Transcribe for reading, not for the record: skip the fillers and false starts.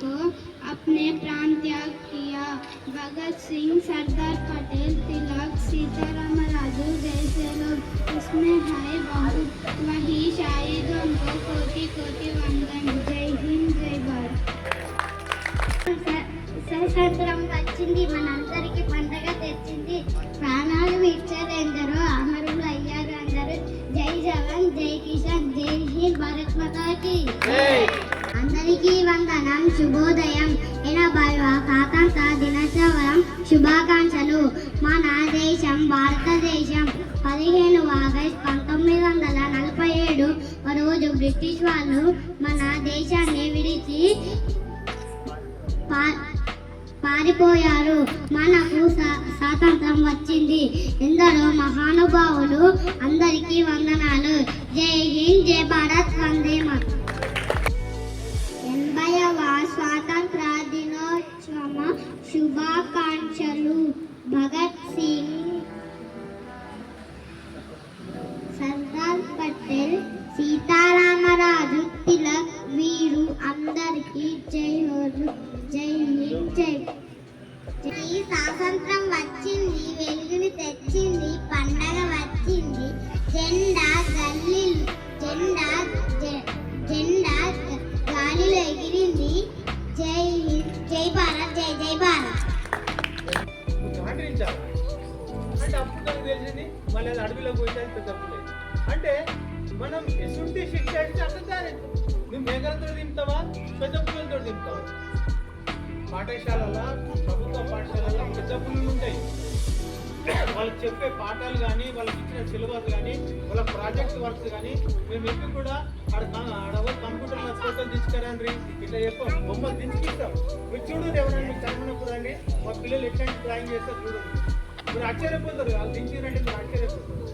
को अपने प्राण त्याग किया। भगत सिंह, सरदार पटेल, तिलक, सीताराम राजू जैसे लोग इसमें है बहुत। वही शहीदों को कोटि कोटि वंदन। जय हिंद, जय भारत। స్వతంత్రం వచ్చింది, మనందరికి పండగ తెచ్చింది. ప్రాణాలు ఇచ్చారెందరో, అమరులు అయ్యారు అందరూ. జై జవాన్, జై కిసాన్, జై హింద్, భారత్ మాతాకి. అందరికీ వందనం, శుభోదయం. 80వ స్వాతంత్ర దినోత్సవం శుభాకాంక్షలు. మన దేశం భారతదేశం 15 ఆగస్టు 1947 రోజు బ్రిటిష్ వాళ్ళు మన దేశాన్ని విడిచి పారిపోయారు. మనకు స్వాతంత్రం వచ్చింది. ఎందరో మహానుభావులు, అందరికీ వందనాలు. జై హింద్, జై భారత్, వందే మాతరం. 80వ స్వాతంత్ర దినోత్సవ శుభాకాంక్షలు. భగత్ సింగ్, సర్దార్ పటేల్, సీతారామరాజు, తిలక్, వీరు అందరికీ జై హో, జై హింద్, జై. ఈ స్వాతంత్రం వచ్చింది, వెలుగుని తెచ్చింది, పండగ వచ్చింది. జెండా గాలిలో ఎగిరింది. జై హింద్, జై భారత్, జై జై భారత్. అంటే అప్పుడు తెలిసింది, మళ్ళీ అది అడవిలో పోయింది తప్పులేదు. అంటే మనం ఎసుంటి శిక్ష అంటే అర్థం. నువ్వు మేఘలతో దింపుతావా, పెద్ద పుల్లలతో దింపుతావా? పాఠశాలలో, ప్రభుత్వ పాఠశాలలో పెద్ద పుల్లలు ఉంటాయి. వాళ్ళకి చెప్పే పాఠాలు కానీ, వాళ్ళకి ఇచ్చిన సిలబస్ కానీ, వాళ్ళ ప్రాజెక్ట్ వర్క్స్ కానీ మేము ఎప్పుడు కూడా ఆడ కంప్యూటర్లో ఫోటోలు తీసుకురండి, ఇట్లా చెప్పాం, బొమ్మలు తీసుకుంటాం. మీరు చూడండి, ఎవరైనా మీకు చదివినప్పుడు అండి మా పిల్లలు ఎట్లాంటి డ్రాయింగ్ చేస్తారు చూడండి. మీరు ఆశ్చర్యపోతారు, వాళ్ళు దించిరంటే మీరు ఆశ్చర్యపోతారు.